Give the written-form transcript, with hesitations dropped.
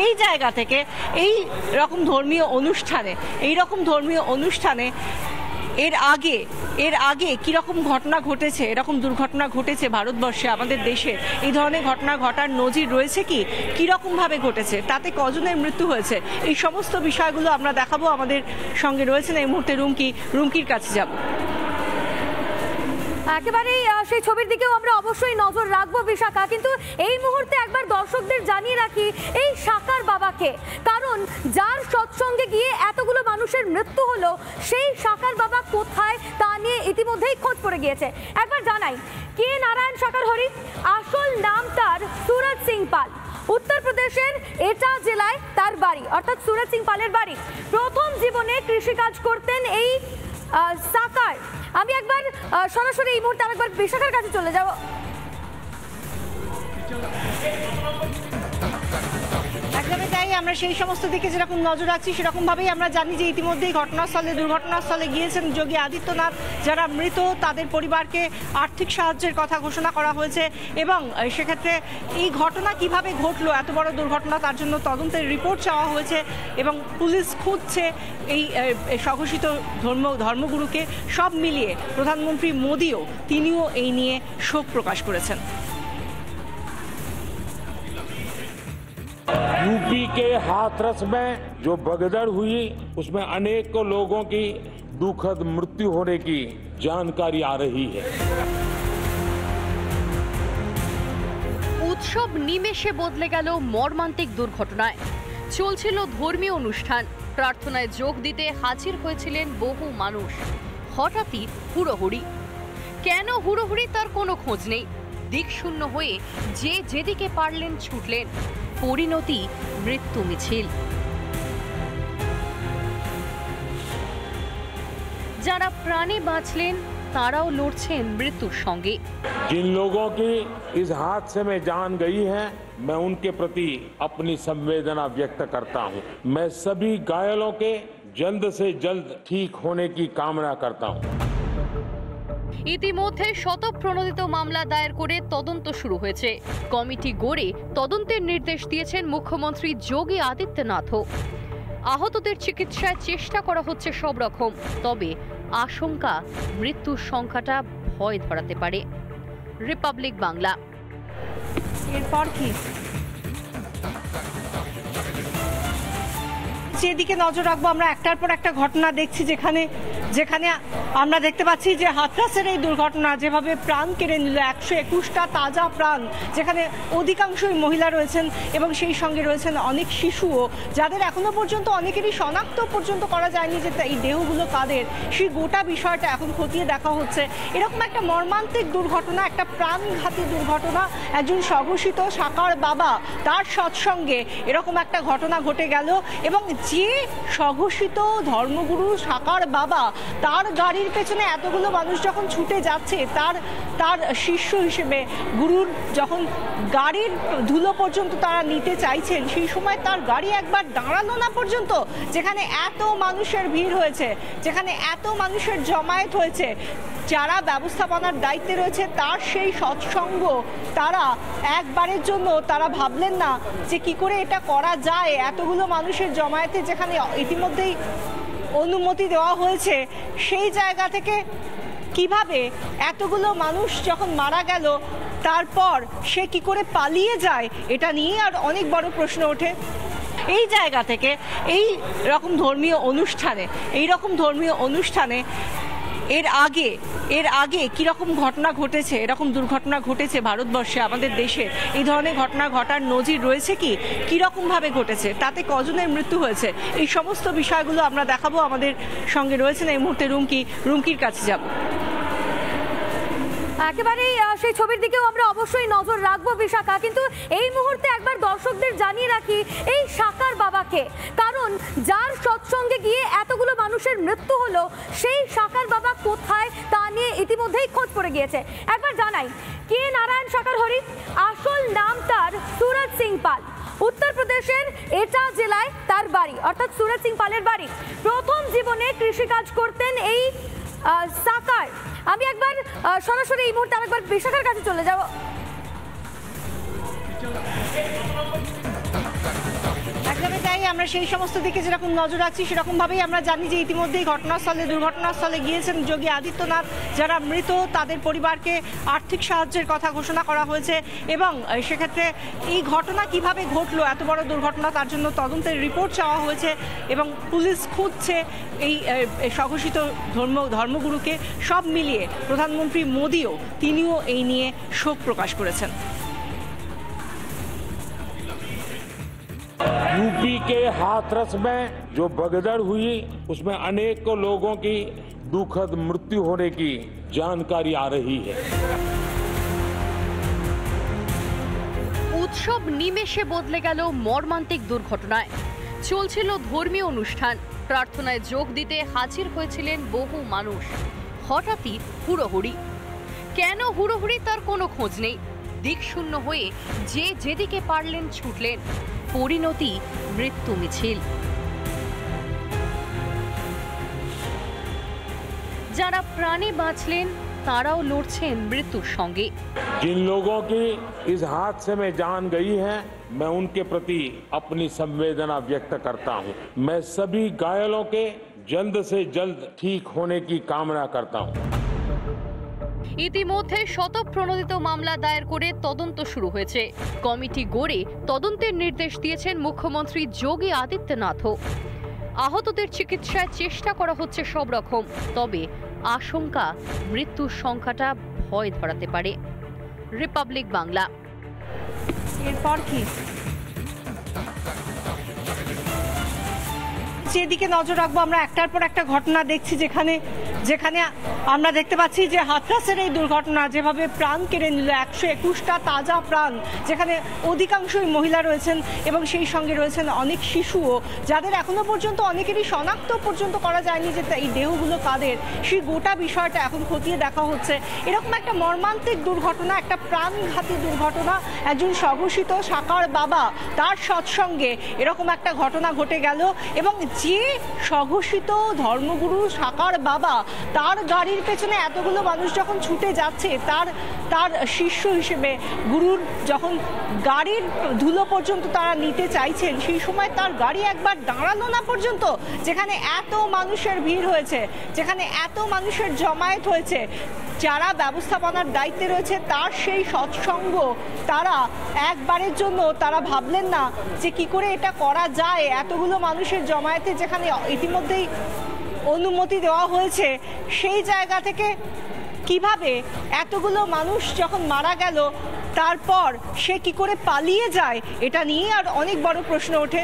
এই জায়গা থেকে এই রকম ধর্মীয় অনুষ্ঠানে এর আগে কিরকম ঘটনা ঘটেছে, এরকম দুর্ঘটনা ঘটেছে ভারতবর্ষে, আমাদের দেশে এই ধরনের ঘটনা ঘটার নজির রয়েছে কি, কিরকম ভাবে ঘটেছে, তাতে কজনের মৃত্যু হয়েছে, এই সমস্ত বিষয়গুলো আমরা দেখাবো। আমাদের সঙ্গে রয়েছেন এই মুহূর্তে রুমকির কাছে যাব। একেবারেই সেই ছবির দিকেও আমরা অবশ্যই নজর রাখবো বিশাখা, কিন্তু এই মুহূর্তে একবার দর্শকদের জানিয়ে রাখি এই সাকার বাবাকে, কারণ যার সৎসঙ্গে গিয়ে এতগুলো মানুষের মৃত্যু হলো সেই সাকার বাবা কোথায় তা নিয়ে ইতিমধ্যেই খোঁজ পড়ে গিয়েছে। একবার জানাই, কে নারায়ণ সাকার হরি, আসল নাম তার সুরজ সিং পাল, উত্তরপ্রদেশের এটা জেলায় তার বাড়ি, অর্থাৎ সুরজ সিং পালের বাড়ি। প্রথম জীবনে কৃষিকাজ করতেন এই সাকার। আমি একবার সরাসরি এই মুহূর্তে আরেকবার বিশাখার কাছে চলে যাব। একদমই তাই, আমরা সেই সমস্ত দিকে যেরকম নজর রাখছি সেরকম ভাবেই আমরা জানি যে ইতিমধ্যেই দুর্ঘটনাস্থলে গিয়েছেন যোগী আদিত্যনাথ। যারা মৃত তাদের পরিবারকে আর্থিক সাহায্যের কথা ঘোষণা করা হয়েছে এবং সেক্ষেত্রে এই ঘটনা কিভাবে ঘটলো, এত বড় দুর্ঘটনা, তার জন্য তদন্তের রিপোর্ট চাওয়া হয়েছে এবং পুলিশ খুঁজছে এই স্বঘোষিত ধর্মগুরুকে। সব মিলিয়ে প্রধানমন্ত্রী মোদিও তিনিও এই নিয়ে শোক প্রকাশ করেছেন। यूपी के हाथरस में जो भगदड़ हुई उसमें अनेकों लोगों की दुखद मृत्यु होने की जानकारी आ रही है। উৎসব নিমেষে বদলে গেল মর্মান্তিক দুর্ঘটনায়। চলছিল ধর্মীয় অনুষ্ঠান, প্রার্থনায় যোগ দিতে হাজির হয়েছিলেন বহু মানুষ। হঠাৎই হুড়োহুড়ি। কেন হুড়োহুড়ি তার কোনো খোঁজ নেই। দিকশূন্য হয়ে যে যেদিকে পারলেন ছুটলেন। পরিণতি মৃত্যু মিছিল। যারা প্রাণে বাঁচলেন তারাও লড়ছেন মৃত্যুর সঙ্গে। जिन लोगों की इस हादसे में जान गई है, मैं उनके प्रति अपनी संवेदना व्यक्त करता हूं। मैं सभी घायलों के जल्द से जल्द ठीक होने की कामना करता हूं। ইতিমধ্যে শতপ্রণোদিত মামলা দায়ের করে তদন্ত শুরু হয়েছে। কমিটি গড়ে তদন্তের নির্দেশ দিয়েছেন মুখ্যমন্ত্রী যোগী আদিত্যনাথও। আহতদের চিকিৎসায় চেষ্টা করা হচ্ছে সব রকম, তবে আশঙ্কা মৃত্যুর সংখ্যাটা ভয় ধরাতে পারে। রিপাবলিক বাংলা। এরপর কি যেদিকে নজর রাখবো, আমরা একটার পর একটা ঘটনা দেখছি যেখানে আমরা দেখতে পাচ্ছি যে হাথরাসের এই দুর্ঘটনা যেভাবে প্রাণ কেড়ে নিল 121টা তাজা প্রাণ, যেখানে অধিকাংশই মহিলা রয়েছেন এবং সেই সঙ্গে রয়েছেন অনেক শিশুও, যাদের এখনো পর্যন্ত অনেকেরই শনাক্ত পর্যন্ত করা যায়নি যে এই দেহগুলো কাদের। সেই গোটা বিষয়টা এখন খতিয়ে দেখা হচ্ছে। এরকম একটা মর্মান্তিক দুর্ঘটনা, একটা প্রাণঘাতী দুর্ঘটনা, একজন স্বঘোষিত সাকার বাবা তার সৎসঙ্গে এরকম একটা ঘটনা ঘটে গেল এবং যে স্বঘোষিত ধর্মগুরু সাকার বাবা তার গাড়ির পেছনে এতগুলো মানুষ যখন ছুটে যাচ্ছে, তার শিষ্য হিসেবে গুরুর যখন গাড়ির ধুলো পর্যন্ত তারা নিতে চাইছেন, সেই সময় তার গাড়ি একবার দাঁড়ানো না পর্যন্ত, যেখানে এত মানুষের ভিড় হয়েছে, যেখানে এত মানুষের জমায়েত হয়েছে, যারা ব্যবস্থাপনার দায়িত্বে রয়েছে তার সেই সৎসঙ্গ, তারা একবারের জন্য তারা ভাবলেন না যে কি করে এটা করা যায়। এতগুলো মানুষের জমায়েতে যেখানে ইতিমধ্যেই অনুমতি দেওয়া হয়েছে, সেই জায়গা থেকে কিভাবে এতগুলো মানুষ যখন মারা গেল তারপর সে কি করে পালিয়ে যায়, এটা নিয়ে আর অনেক বড় প্রশ্ন ওঠে। এই জায়গা থেকে এই রকম ধর্মীয় অনুষ্ঠানে এর আগে কিরকম ঘটনা ঘটেছে, এরকম দুর্ঘটনা ঘটেছে ভারতবর্ষে, আমাদের দেশে এই ধরনের ঘটনা ঘটার নজির রয়েছে কি, কিরকম ভাবে ঘটেছে, তাতে কজনের মৃত্যু হয়েছে, এই সমস্ত বিষয়গুলো আমরা দেখাবো। আমাদের সঙ্গে রয়েছেন এই মুহূর্তে রুমকির কাছে যাব। একেবারেই সেই ছবির দিকেও আমরা অবশ্যই নজর রাখবো বিশাখা, কিন্তু এই মুহূর্তে একবার দর্শকদের জানিয়ে রাখি এই সাকার বাবাকে, কারণ যার সৎসঙ্গে গিয়ে এতগুলো মানুষের মৃত্যু হলো সেই সাকার বাবা কোথায় তা নিয়ে ইতিমধ্যেই খোঁজ পড়ে গিয়েছে। একবার জানাই, কে নারায়ণ সাকার হরি, আসল নাম তার সুরজ সিং পাল, উত্তরপ্রদেশের এটা জেলায় তার বাড়ি, অর্থাৎ সুরজ সিং পালের বাড়ি। প্রথম জীবনে কৃষিকাজ করতেন এই সাকার। আমি একবার সরাসরি এই মুহূর্তে আরেকবার বিশাখার কাছে চলে যাব। জায়গায় আমরা সেই সমস্ত দিকে যেরকম নজর রাখছি সেরকমভাবেই আমরা জানি যে ইতিমধ্যেই দুর্ঘটনাস্থলে গিয়েছেন যোগী আদিত্যনাথ। যারা মৃত তাদের পরিবারকে আর্থিক সাহায্যের কথা ঘোষণা করা হয়েছে এবং সেক্ষেত্রে এই ঘটনা কিভাবে ঘটলো, এত বড় দুর্ঘটনা, তার জন্য তদন্তের রিপোর্ট চাওয়া হয়েছে এবং পুলিশ খুঁজছে এই স্বঘোষিত ধর্মগুরুকে। সব মিলিয়ে প্রধানমন্ত্রী মোদিও তিনিও এই নিয়ে শোক প্রকাশ করেছেন। यूपी के हाथरस में जो भगदड़ हुई उसमें अनेकों लोगों की दुखद मृत्यु होने की जानकारी आ रही है। উৎসব নিমেষে বদলে গেল মর্মান্তিক দুর্ঘটনায়। চলছিল ধর্মীয় অনুষ্ঠান, প্রার্থনায় যোগ দিতে হাজির হয়েছিলেন বহু মানুষ। হঠাৎই হুড়োহুড়ি। কেন হুড়োহুড়ি তার কোনো খোঁজ নেই। দিকশূন্য হয়ে যে যেদিকে পারলেন ছুটলেন। পরিণতি মৃত্যু মিছিল। যারা প্রাণে বাঁচলেন তারাও লড়ছেন মৃত্যুর সঙ্গে। जिन लोगों की इस हादसे में जान गई है मैं उनके प्रति अपनी संवेदना व्यक्त करता हूं। मैं सभी घायलों के जल्द से जल्द ठीक होने की कामना करता हूं। ইতিমধ্যে শতপ্রণোদিত মামলা দায়ের করে তদন্ত শুরু হয়েছে। কমিটি গড়ে তদন্তের নির্দেশ দিয়েছেন মুখ্যমন্ত্রী যোগী আদিত্যনাথও। আহতদের চিকিৎসায় চেষ্টা করা হচ্ছে সব রকম, তবে আশঙ্কা মৃত্যুর সংখ্যাটা ভয় ধরাতে পারে। রিপাবলিক বাংলা। এরপর কি যেদিকে নজর রাখবো আমরা, একটার পর একটা ঘটনা দেখছি যেখানে আমরা দেখতে পাচ্ছি যে হাথরাসের এই দুর্ঘটনা যেভাবে প্রাণ কেড়ে নিল 121টা তাজা প্রাণ, যেখানে অধিকাংশই মহিলা রয়েছেন এবং সেই সঙ্গে রয়েছেন অনেক শিশুও, যাদের এখনো পর্যন্ত অনেকেরই শনাক্ত পর্যন্ত করা যায়নি যে এই দেহগুলো কাদের। সেই গোটা বিষয়টা এখন খতিয়ে দেখা হচ্ছে। এরকম একটা মর্মান্তিক দুর্ঘটনা, একটা প্রাণঘাতী দুর্ঘটনা, একজন স্বঘোষিত সাকার বাবা তার সৎসঙ্গে এরকম একটা ঘটনা ঘটে গেল এবং যে স্বঘোষিত ধর্মগুরু সাকার বাবা তার গাড়ির পেছনে এতগুলো মানুষ যখন ছুটে যাচ্ছে, তার শিষ্য হিসেবে গুরুর যখন গাড়ির ধুলো পর্যন্ত তারা নিতে চাইছেন, সেই সময় তার গাড়ি একবার দাঁড়ানো না পর্যন্ত, যেখানে এত মানুষের ভিড় হয়েছে, যেখানে এত মানুষের জমায়েত হয়েছে, যারা ব্যবস্থাপনার দায়িত্বে রয়েছে তার সেই সৎসঙ্গ, তারা একবারের জন্য তারা ভাবলেন না যে কি করে এটা করা যায়। এতগুলো মানুষের জমায়েতে যেখানে ইতিমধ্যেই অনুমতি দেওয়া হয়েছে, সেই জায়গা থেকে কিভাবে এতগুলো মানুষ যখন মারা গেল তারপর সে কি করে পালিয়ে যায়, এটা নিয়ে আর অনেক বড় প্রশ্ন ওঠে।